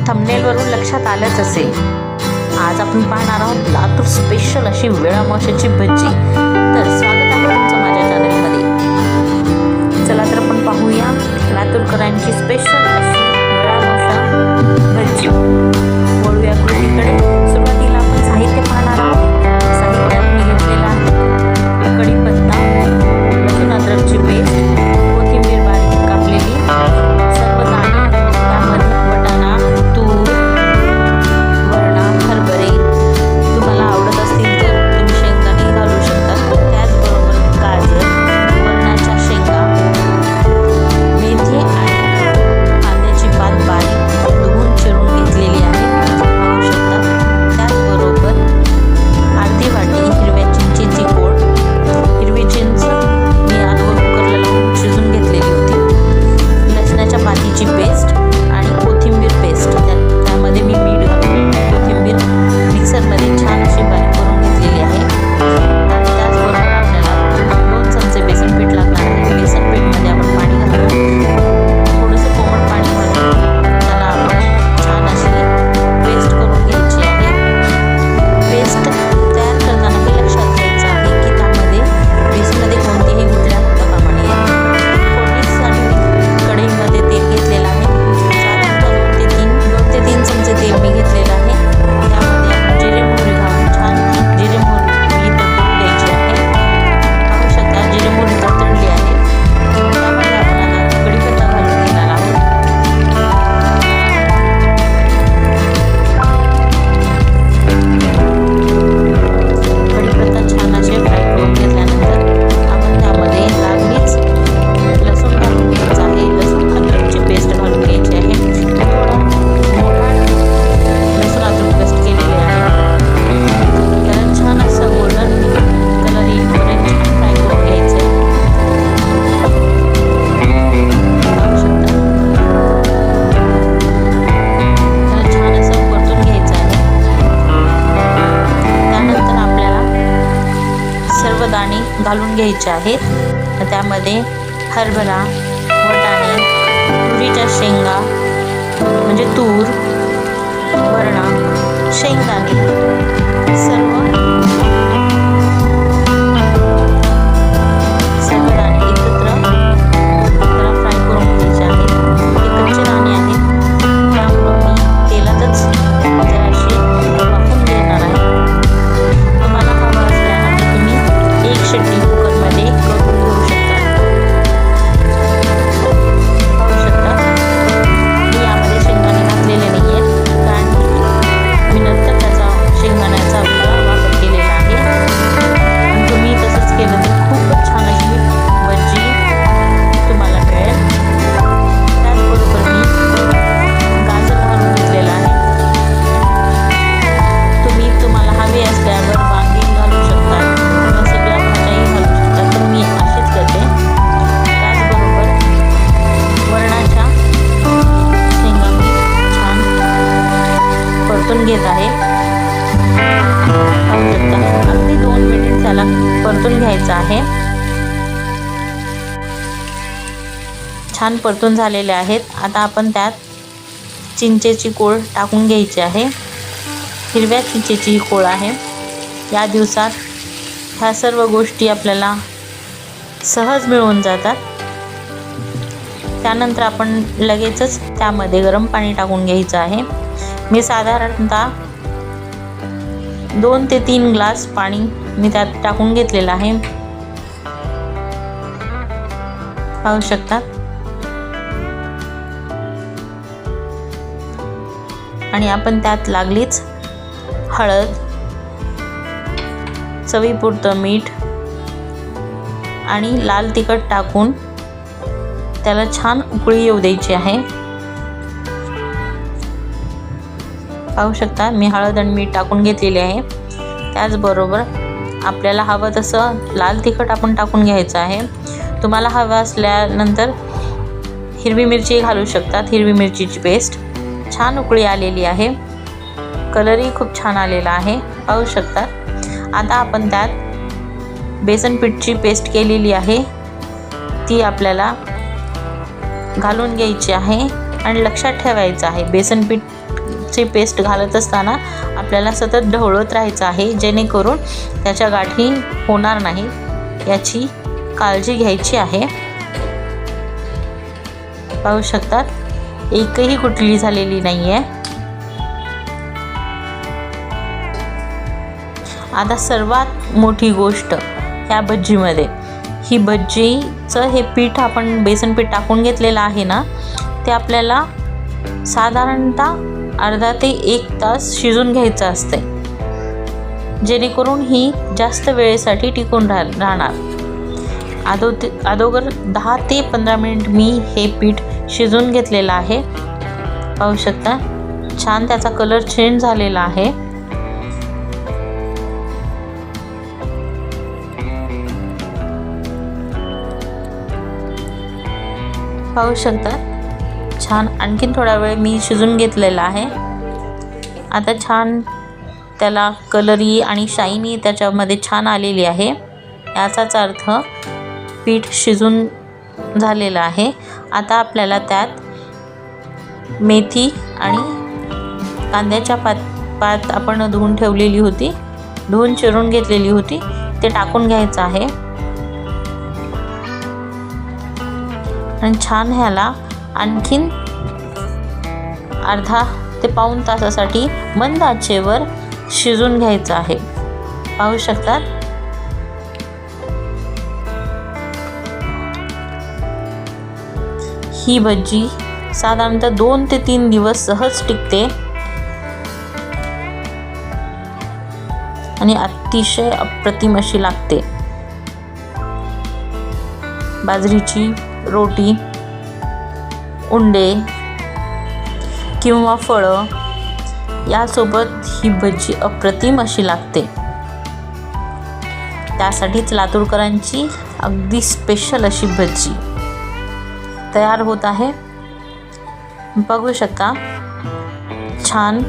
थंबनेलवरून लक्षात आलंच असेल, आज आपण पाहणार आहोत लातूर स्पेशल अशी वेळा माशाची भजी. तर स्वागत आहे तुमचं माझ्या चॅनलमध्ये. चला तर आपण पाहूया लातूरकरांची स्पेशल अशी वेळा माशा भजी. वळूया कृतीकडे. सुरुवातीला आपण साहित्य पाहणार आहोत. साहित्यात मी घेतलेला आहे कढीपत्ता, लसूण अद्रकची पेस्ट, कोथिंबीर बारीक कापलेली, सर्व दाणे, त्यामध्ये वाटाणा, तूर, वरणा, हरभरे, तुम्हाला आवडत असतील तर तुम्ही शेंगदाणे घालू शकता. त्याचबरोबर गाजर, वरणाच्या शेंगा, मेथी आणि कांद्याची पात बारीक धुवून चिरून घेतलेली आहे, पाहू शकता. त्याचबरोबर अर्धी वाटी हिरव्या चिंचेची कोळ. हिरवी चिंच मी अगोदर कुकरला लावून शिजून घेतलेली होती. लसणाच्या पातीची पेस्ट आणि कोथिंबीर पेस्ट, त्यामध्ये मी मीठ घालून कोथिंबीर मिक्सरमध्ये छान अशी बारीक करून घेतलेली आहे. आणि त्याचबरोबर आपल्याला 2 चमचे बेसन पीठ लागणार आहे. बेसन पीठमध्ये आपण पाणी घालून थोडंसं कोमट पाणी घालून त्याला आपण छान अशी पेस्ट करून घ्यायची आहे. पेस्ट तयार करताना हे लक्षात घ्यायचं आहे की त्यामध्ये पेस्टमध्ये कोणतीही गुठळ्या होता कामा नये. फोडणीसाठी कढईमध्ये तेल घेतलेलं आहे. साधारणतः 2 ते 3 चमचे तेल मी घेतलेलं आहे. त्यामध्ये आपण जिरे मोहरी घालून छान जिरे मोहरी तडतडून द्यायची आहे. पाहू शकता जिरे मोहरी तडतडली आहे. त्यामध्ये आपण आता कढीपत्ता घालून घेणार आहोत. कढीपत्ता छान असे फ्राय करून घेतल्यानंतर आपण त्यामध्ये लागलीच लसूण घालून घ्यायचं आहे. लसूण अद्रकची पेस्ट घालून घ्यायची आहे. थोडा मोठा लसूण अद्रक पेस्ट केलेली आहे. त्याला छान असं गोल्डन कलर येईपर्यंत छान फ्राय करून घ्यायचं आहे. पाहू शकता. त्याला छान असं परतून घ्यायचं आहे. त्यानंतर आपल्याला सर्व दाणे घालून घ्यायचे आहेत. त्यामध्ये हरभरा, वाटाणे, तुरीच्या शेंगा म्हणजे तूर, वरणा, शेंगदाणे सर्व दाणे एकत्र त्याला फ्राय करून घ्यायचे आहेत. हे कच्चे दाणे आहेत, त्यामुळं मी तेलातच जराशी वाफवून घेणार आहे. तुम्हाला हवा असल्यानंतर तुम्ही 1 शिट्टी कुकरमध्ये करून घेऊ शकता. पाहू शकता. मी यामध्ये शेंगदाणे घातलेले नाही आहेत, कारण मी नंतर त्याचा शेंगदाण्याचा वेगळा वापर केलेला आहे. तुम्ही तसंच केलं तर खूपच छान अशी भजी तुम्हाला मिळेल. त्याचबरोबर मी गाजर घालून घेतलेला आहे. तुम्ही तुम्हाला हवे असल्यावर वांगी घालू शकता किंवा सगळ्या भाज्याही घालू शकता, पण मी अशीच करते. त्याचबरोबर वरणाच्या शेंगा मी छान परतून घेत आहे. पाहू शकता. अगदी 2 मिनिट त्याला परतून घ्यायचं आहे. छान परतून झालेले आहेत. आता आपण त्यात चिंचेची कोळ टाकून घ्यायची आहे. हिरव्या चिंचेची ही कोळ आहे. या दिवसात ह्या सर्व गोष्टी आपल्याला सहज मिळून जातात. त्यानंतर आपण लगेचच त्यामध्ये गरम पाणी टाकून घ्यायचं आहे. मी साधारणतः 2 ते 3 ग्लास पाणी मी त्यात टाकून घेतलेलं आहे. पाहू शकता. आणि आपण त्यात लागलीच हळद, चवीपुरतं मीठ आणि लाल तिखट टाकून त्याला छान उकळी येऊ द्यायची आहे. पाहू शकता. मी हळद आणि मीठ टाकून घेतलेले आहे. त्याचबरोबर आपल्याला हवं तसं लाल तिखट आपण टाकून घ्यायचं आहे. तुम्हाला हवं असल्यानंतर हिरवी मिरची घालू शकतात. हिरवी मिरचीची पेस्ट. छान उकळी आलेली आहे. कलरही खूप छान आलेला आहे, पाहू शकता. आता आपण त्यात बेसन पीठची पेस्ट केलेली आहे ती आपल्याला घालून घ्यायची आहे. आणि लक्षात ठेवायचं आहे बेसन पीठ लसणाची पेस्ट घालत असताना आपल्याला सतत ढवळत राहायचं आहे, जेणेकरून त्याच्या गाठी होणार नाही याची काळजी घ्यायची आहे. पाहू शकतात एकही गुठली झालेली नाही आहे. आता सर्वात मोठी गोष्ट ह्या भज्जीमध्ये, ही भज्जीचं हे पीठ आपण बेसन पीठ टाकून घेतलेलं आहे ना, ते आपल्याला साधारणतः अर्धा ते 1 तास शिजून घ्यायचं असते, जेणेकरून ही जास्त वेळेसाठी टिकून राहणार. अगोदर 10 ते 15 मिनिट मी हे पीठ शिजून घेतलेलं आहे. पाहू शकता छान त्याचा कलर चेंज झालेला आहे. पाहू शकता छान आणखीन थोडा वेळ मी शिजून घेतलेला आहे. आता छान त्याला कलरी आणि शायनी त्याच्यामध्ये छान आलेली आहे. याचाच अर्थ पीठ शिजून झालेलं आहे. आता आपल्याला त्यात मेथी आणि कांद्याच्या पात आपण धुवून ठेवलेली होती, धुवून चिरून घेतलेली होती, ते टाकून घ्यायचं आहे. आणि छान ह्याला आणखीन अर्धा ते पाऊण तासासाठी मंद आचेवर शिजून घ्यायचं आहे. पाहू शकतात ही भज्जी साधारणतः 2 ते 3 दिवस सहज टिकते आणि अतिशय अप्रतिम अशी लागते. बाजरीची रोटी, उंडे किंवा फळं यासोबत ही भज्जी अप्रतिम अशी लागते. त्यासाठीच लातूरकरांची अगदी स्पेशल अशी भज्जी तयार होत आहे. बघू शकता छान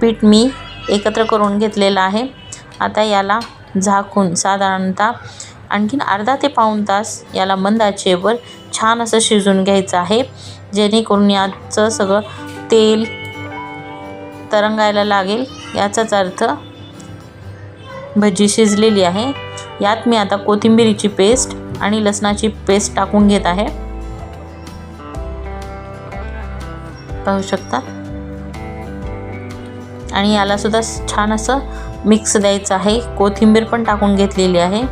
पीठ मी एकत्र करून घेतलेलं आहे. आता याला झाकून साधारणतः आणखीन अर्धा ते पाऊण तास याला मंद आचेवर छान असं शिजून घ्यायचं आहे, जेणेकरून याचं सगळं तेल तरंगायला लागेल. याचाच अर्थ भजी शिजलेली आहे. यात मी आता कोथिंबीरीची पेस्ट आणि लसणाची पेस्ट टाकून घेत आहे. पाहू शकता आणि याला सुद्धा छान असं मिक्स द्यायचं आहे. कोथिंबीर पण टाकून घेतलेली आहे.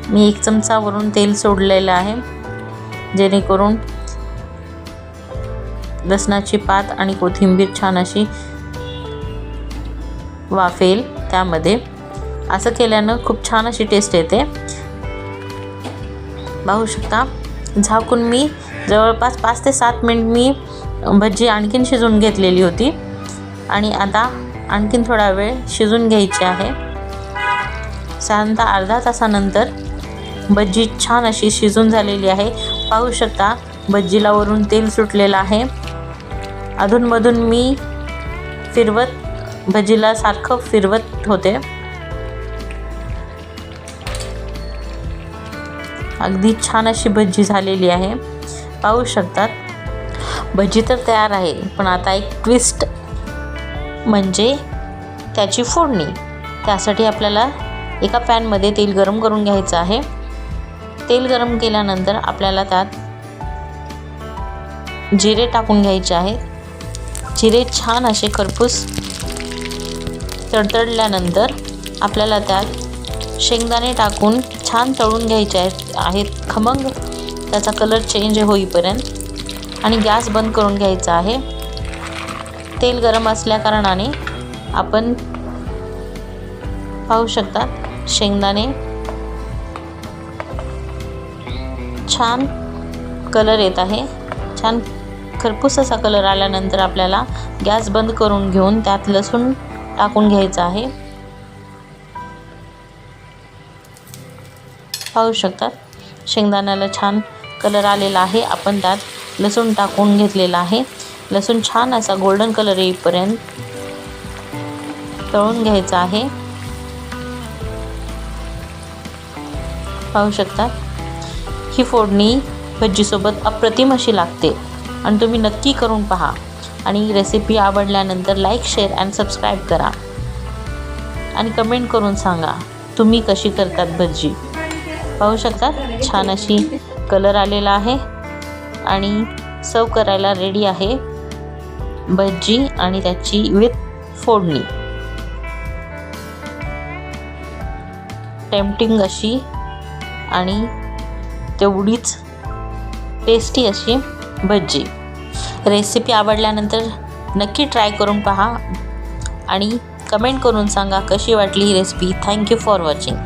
मी 1 चमचा वरून तेल सोडलेलं आहे, जेणेकरून लसणाची पात आणि कोथिंबीर छान अशी वाफेल त्यामध्ये. असं केल्यानं खूप छान अशी टेस्ट येते. पाहू शकता झाकून मी जवळपास 5 ते 7 मिनिट मी भजी आणखीन शिजून घेतलेली होती आणि आता आणखीन थोडा वेळ शिजून घ्यायची आहे. साधारणतः अर्धा तासानंतर भजी छान अशी शिजून झालेली आहे. पाहू शकता भजीला वरून तेल सुटलेलं आहे. अधूनमधून मी भजीला सारखं फिरवत होते. अगदी छान अशी भजी झालेली आहे. पाहू शकतात भजी तर तयार आहे, पण आता एक ट्विस्ट म्हणजे त्याची फोडणी. त्यासाठी आपल्याला एका पॅनमध्ये तेल गरम करून घ्यायचं आहे. तेल गरम केल्यानंतर आपल्याला त्यात जिरे टाकून घ्यायचे आहेत. जिरे छान असे खरपूस तडतडल्यानंतर आपल्याला त्यात शेंगदाणे टाकून छान तळून घ्यायचे आहेत खमंग त्याचा कलर चेंज होईपर्यंत आणि गॅस बंद करून घ्यायचा आहे. तेल गरम असल्याकारणाने आपण पाहू शकता शेंगदाणे छान कलर येत आहे. छान खरपूस असा कलर आल्यानंतर आपल्याला गॅस बंद करून घेऊन त्यात लसूण टाकून घ्यायचा आहे. पाहू शकतात शेंगदाण्याला छान कलर आलेला आहे. आपण त्यात लसूण टाकून घेतलेला आहे. लसूण छान असा गोल्डन कलर येईपर्यंत तळून घ्यायचा आहे. पाहू शकता ही फोडणी भज्जीसोबत अप्रतिम अशी लागते आणि तुम्ही नक्की करून पहा आणि रेसिपी आवडल्यानंतर लाईक, शेअर आणि सबस्क्राईब करा आणि कमेंट करून सांगा तुम्ही कशी करतात भज्जी. पाहू शकता छान अशी कलर आलेला आहे आणि सर्व करायला रेडी आहे भज्जी आणि त्याची विथ फोडणी. टेम्पटिंग अशी आणि तेवढीच टेस्टी अशी भज्जी. रेसिपी आवडल्यानंतर नक्की ट्राय करून पहा आणि कमेंट करून सांगा कशी वाटली ही रेसिपी. Thank you for watching.